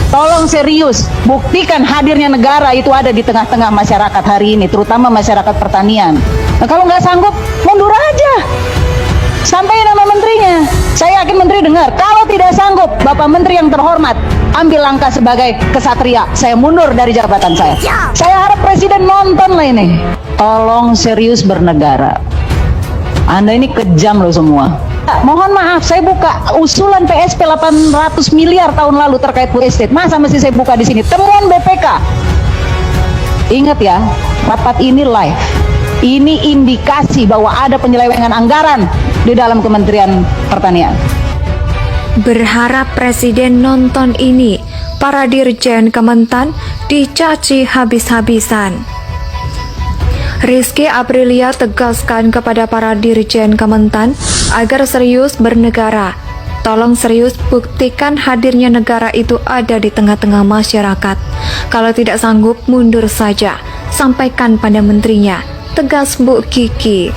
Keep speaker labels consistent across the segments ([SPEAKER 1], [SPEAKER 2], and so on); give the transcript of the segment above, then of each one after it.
[SPEAKER 1] Tolong serius, buktikan hadirnya negara itu ada di tengah-tengah masyarakat hari ini, terutama masyarakat pertanian. Nah, kalau nggak sanggup, mundur aja. Sampai nama menterinya. Saya yakin menteri dengar. Kalau tidak sanggup, Bapak Menteri yang terhormat, ambil langkah sebagai kesatria. Saya mundur dari jabatan saya. Saya harap Presiden nonton lah ini. Tolong serius bernegara. Anda ini kejam loh semua. Mohon maaf, saya buka usulan PSP 800 miliar tahun lalu terkait food estate. Masa mesti saya buka di sini? Temuan BPK. Ingat ya, rapat ini live. Ini indikasi bahwa ada penyelewengan anggaran di dalam Kementerian Pertanian.
[SPEAKER 2] Berharap Presiden nonton ini, para Dirjen Kementan dicaci habis-habisan. Rizky Aprilia tegaskan kepada para Dirjen Kementan agar serius bernegara. Tolong serius buktikan hadirnya negara itu ada di tengah-tengah masyarakat. Kalau tidak sanggup, mundur saja. Sampaikan pada menterinya, tegas Bu Kiki.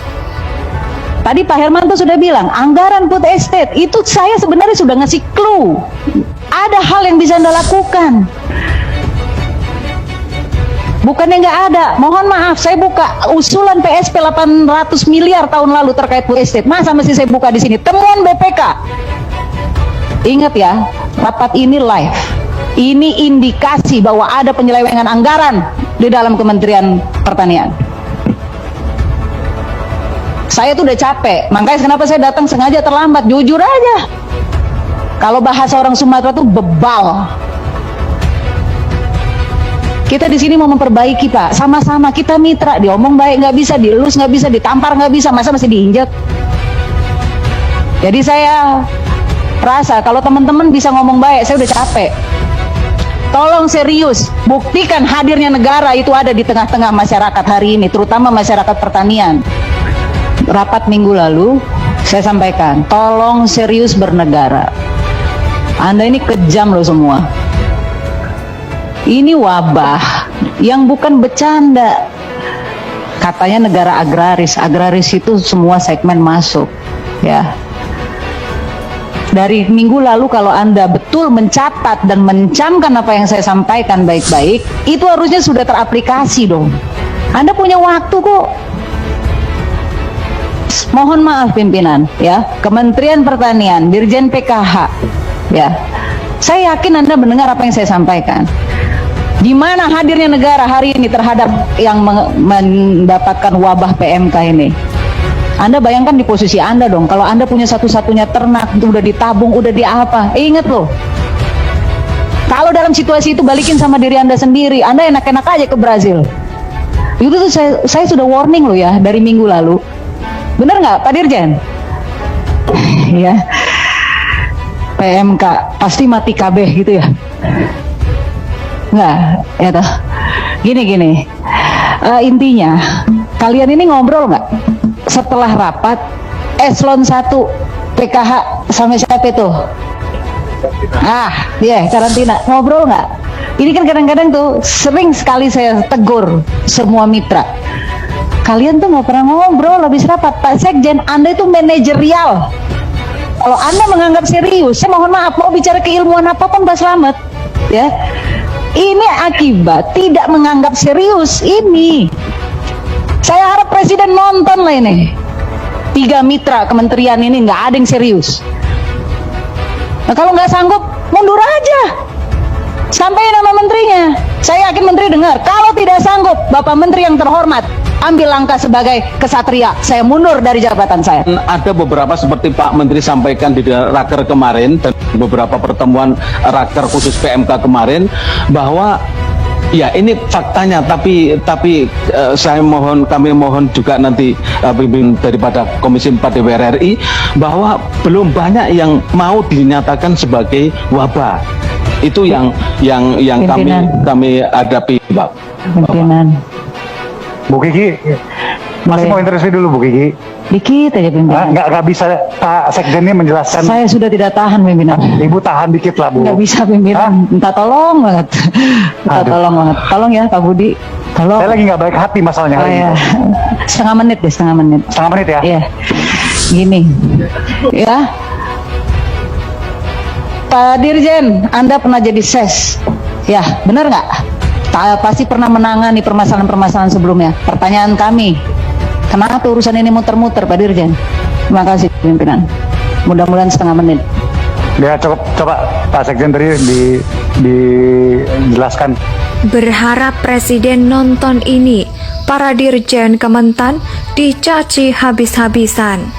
[SPEAKER 1] Tadi Pak Hermanto sudah bilang, anggaran food estate itu saya sebenarnya sudah ngasih clue. Ada hal yang bisa Anda lakukan. Bukannya nggak ada. Mohon maaf, saya buka usulan PSP 800 miliar tahun lalu terkait food estate. Masa mesti saya buka di sini? Temuan BPK. Ingat ya, rapat ini live. Ini indikasi bahwa ada penyelewengan anggaran di dalam Kementerian Pertanian. Saya tuh udah capek, makanya kenapa saya datang sengaja terlambat, jujur aja. Kalau bahasa orang Sumatera tuh bebal. Kita di sini mau memperbaiki Pak, sama-sama kita mitra, diomong baik nggak bisa, dielus nggak bisa, ditampar nggak bisa, masa masih diinjak. Jadi saya rasa kalau teman-teman bisa ngomong baik, saya udah capek. Tolong serius, buktikan hadirnya negara itu ada di tengah-tengah masyarakat hari ini, terutama masyarakat pertanian. Rapat minggu lalu, saya sampaikan, tolong serius bernegara. Anda ini kejam loh semua. Ini wabah yang bukan bercanda. Katanya negara agraris, agraris itu semua segmen masuk, ya. Dari minggu lalu kalau Anda betul mencatat dan mencamkan apa yang saya sampaikan baik-baik, itu harusnya sudah teraplikasi dong. Anda punya waktu kok. Mohon maaf pimpinan, ya, Kementerian Pertanian, Dirjen PKH, ya. Saya yakin Anda mendengar apa yang saya sampaikan. Di mana hadirnya negara hari ini terhadap yang mendapatkan wabah PMK ini? Anda bayangkan di posisi Anda dong, kalau Anda punya satu-satunya ternak, itu udah ditabung, udah di apa? Ingat loh, kalau dalam situasi itu balikin sama diri Anda sendiri, Anda enak-enak aja ke Brazil. Itu tuh saya sudah warning loh ya dari minggu lalu. Bener nggak Pak Dirjen? Ya, PMK pasti mati kabeh gitu ya? Nggak, ya toh. Gini, intinya kalian ini ngobrol nggak setelah rapat eselon 1 PKH sama siapa itu? Karantina, ngobrol nggak? Ini kan kadang-kadang tuh sering sekali saya tegur semua mitra. Kalian tuh nggak pernah ngobrol habis rapat. Pak Sekjen, Anda itu manajerial. Kalau Anda menganggap serius, saya mohon maaf, mau bicara keilmuan apapun Pak Slamet, ya. Ini akibat tidak menganggap serius ini. Saya harap Presiden nonton lah ini. 3 mitra kementerian ini nggak ada yang serius. Nah, kalau nggak sanggup, mundur aja. Sampai nama menterinya. Saya yakin menteri dengar. Kalau tidak sanggup, Bapak Menteri yang terhormat, ambil langkah sebagai kesatria. Saya mundur dari jabatan saya.
[SPEAKER 3] Ada beberapa seperti Pak Menteri sampaikan di raker kemarin dan beberapa pertemuan raker khusus PMK kemarin, bahwa ya ini faktanya, tapi kami mohon juga nanti pimpin daripada Komisi 4 DPR RI, bahwa belum banyak yang mau dinyatakan sebagai wabah. Itu yang kami hadapi, Pak.
[SPEAKER 1] Pimpinan.
[SPEAKER 4] Bu Kiki, masih mau interview dulu Bu Kiki?
[SPEAKER 1] Dikit aja pimpinan.
[SPEAKER 4] Nggak bisa Pak Sekjen ini menjelaskan.
[SPEAKER 1] Saya sudah tidak tahan pimpinan.
[SPEAKER 4] Ibu tahan dikit lah Bu.
[SPEAKER 1] Nggak bisa pimpinan. Minta tolong banget. Minta tolong banget. Tolong ya Pak Budi. Tolong.
[SPEAKER 4] Saya lagi nggak baik hati masalahnya hari ini.
[SPEAKER 1] Setengah menit deh, setengah menit.
[SPEAKER 4] Setengah menit ya?
[SPEAKER 1] Iya. Gini. Ya. Pak Dirjen, Anda pernah jadi ses? Ya, benar nggak? Pasti pernah menangani permasalahan-permasalahan sebelumnya. Pertanyaan kami, kenapa urusan ini muter-muter, Pak Dirjen? Terima kasih, pimpinan. Mudah-mudahan setengah menit.
[SPEAKER 4] Ya, coba Pak Sekjen tadi dijelaskan.
[SPEAKER 2] Berharap presiden nonton ini, para dirjen Kementan dicaci habis-habisan.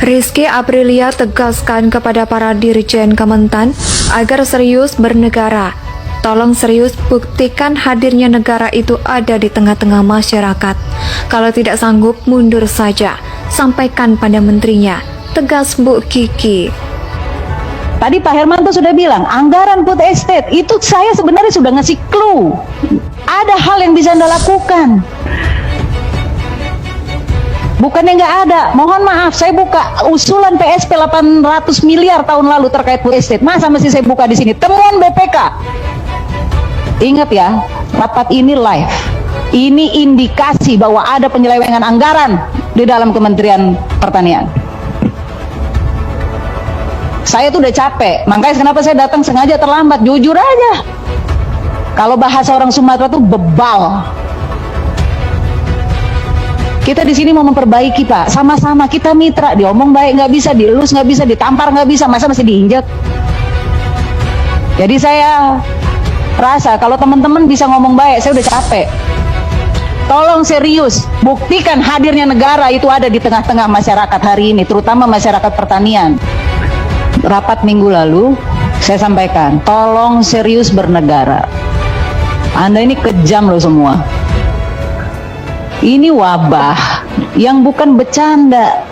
[SPEAKER 2] Rizky Aprilia tegaskan kepada para dirjen Kementan agar serius bernegara. Tolong serius buktikan hadirnya negara itu ada di tengah-tengah masyarakat. Kalau tidak sanggup, mundur saja. Sampaikan pada menterinya, tegas Bu Kiki.
[SPEAKER 1] Tadi Pak Hermanto sudah bilang, anggaran food estate, itu saya sebenarnya sudah ngasih clue. Ada hal yang bisa Anda lakukan. Bukannya nggak ada, mohon maaf, saya buka usulan PSP 800 miliar tahun lalu terkait food estate. Masa mesti saya buka di sini? Temuan BPK. Ingat ya, rapat ini live. Ini indikasi bahwa ada penyelewengan anggaran di dalam Kementerian Pertanian. Saya tuh udah capek, makanya kenapa saya datang sengaja terlambat, jujur aja. Kalau bahasa orang Sumatera tuh bebal. Kita di sini mau memperbaiki, Pak, sama-sama kita mitra. Diomong baik nggak bisa, dielus nggak bisa, ditampar nggak bisa, masa masih diinjak. Jadi saya rasa kalau teman-teman bisa ngomong baik, saya udah capek. Tolong serius, buktikan hadirnya negara itu ada di tengah-tengah masyarakat hari ini, terutama masyarakat pertanian. Rapat minggu lalu saya sampaikan, tolong serius bernegara. Anda ini kejam loh semua. Ini wabah yang bukan bercanda.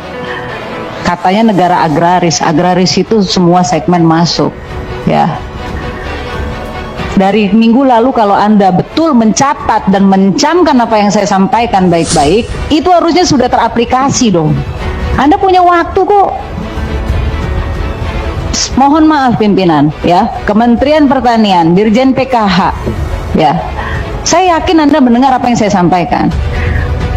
[SPEAKER 1] Katanya negara agraris, agraris itu semua segmen masuk, ya. Dari minggu lalu kalau Anda betul mencatat dan mencamkan apa yang saya sampaikan baik-baik, itu harusnya sudah teraplikasi dong. Anda punya waktu kok. Mohon maaf pimpinan, ya, Kementerian Pertanian, Dirjen PKH, ya. Saya yakin Anda mendengar apa yang saya sampaikan.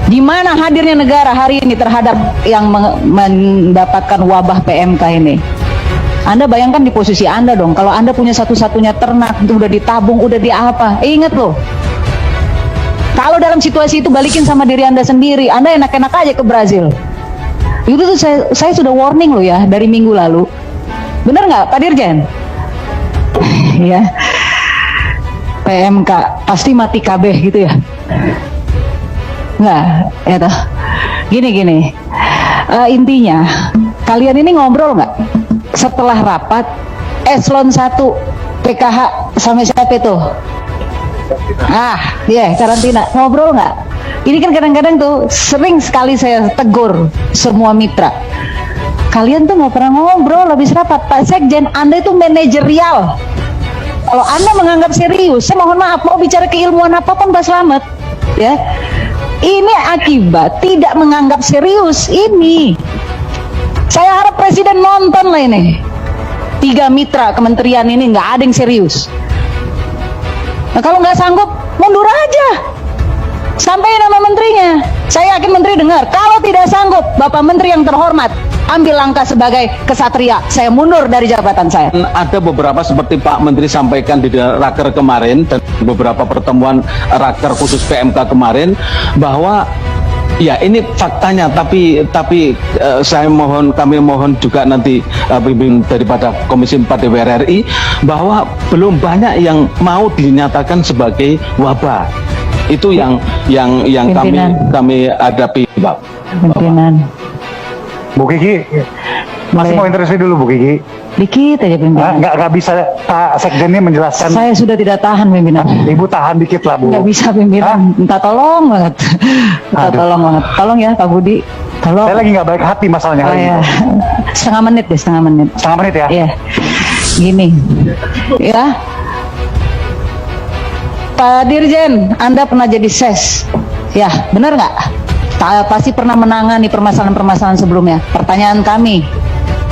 [SPEAKER 1] Di mana hadirnya negara hari ini terhadap yang mendapatkan wabah PMK ini? Anda bayangkan di posisi Anda dong, kalau Anda punya satu-satunya ternak, itu udah ditabung, udah di apa? Ingat loh, kalau dalam situasi itu balikin sama diri Anda sendiri, Anda enak-enak aja ke Brazil. Itu tuh saya sudah warning loh ya dari minggu lalu. Bener nggak Pak Dirjen? Ya, PMK pasti mati kabeh gitu ya? Nggak, ya toh. Gini, intinya kalian ini ngobrol nggak? Setelah rapat eselon 1 PKH sama siapa itu? Karantina, ngobrol nggak? Ini kan kadang-kadang tuh sering sekali saya tegur semua mitra. Kalian tuh nggak pernah ngobrol habis rapat. Pak Sekjen, Anda itu manajerial. Kalau Anda menganggap serius, saya mohon maaf, mau bicara keilmuan apapun Pak Slamet, ya. Ini akibat tidak menganggap serius ini. Saya harap Presiden nonton lah ini. 3 mitra kementerian ini nggak ada yang serius. Nah, kalau nggak sanggup, mundur aja. Sampai nama menterinya. Saya yakin menteri dengar. Kalau tidak sanggup, Bapak Menteri yang terhormat, ambil langkah sebagai kesatria. Saya mundur dari jabatan saya.
[SPEAKER 3] Ada beberapa seperti Pak Menteri sampaikan di raker kemarin dan beberapa pertemuan raker khusus PMK kemarin, bahwa ya ini faktanya, tapi kami mohon juga nanti pimpin daripada Komisi 4 DPR RI bahwa belum banyak yang mau dinyatakan sebagai wabah. Itu yang kami hadapi, Pak.
[SPEAKER 1] Pimpinan.
[SPEAKER 4] Bu Kiki, masih mau interview dulu Bu Kiki.
[SPEAKER 1] Dikit aja pimpinan.
[SPEAKER 4] Nggak bisa Pak Sekjen ini menjelaskan.
[SPEAKER 1] Saya sudah tidak tahan pimpinan.
[SPEAKER 4] Ibu tahan dikit lah Bu.
[SPEAKER 1] Nggak bisa pimpinan. Minta tolong banget. Minta tolong banget. Tolong ya Pak Budi. Tolong.
[SPEAKER 4] Saya lagi nggak baik hati masalahnya hari ini.
[SPEAKER 1] Setengah menit deh, setengah menit.
[SPEAKER 4] Setengah menit ya?
[SPEAKER 1] Iya. Gini. Ya. Pak Dirjen, Anda pernah jadi ses? Ya, benar nggak? Pasti pernah menangani permasalahan-permasalahan sebelumnya. Pertanyaan kami,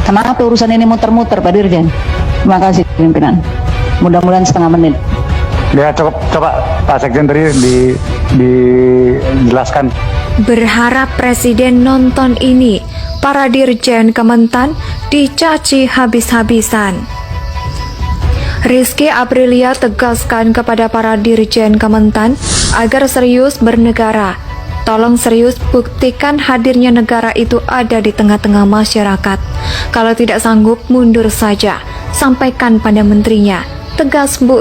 [SPEAKER 1] kenapa urusan ini muter-muter, Pak Dirjen? Terima kasih, pimpinan. Mudah-mudahan setengah menit.
[SPEAKER 4] Ya, coba Pak Sekjen tadi dijelaskan.
[SPEAKER 2] Berharap presiden nonton ini, para dirjen Kementan dicaci habis-habisan. Rizky Aprilia tegaskan kepada para dirjen Kementan agar serius bernegara. Tolong serius buktikan hadirnya negara itu ada di tengah-tengah masyarakat. Kalau tidak sanggup, mundur saja. Sampaikan pada menterinya. Tegas Bu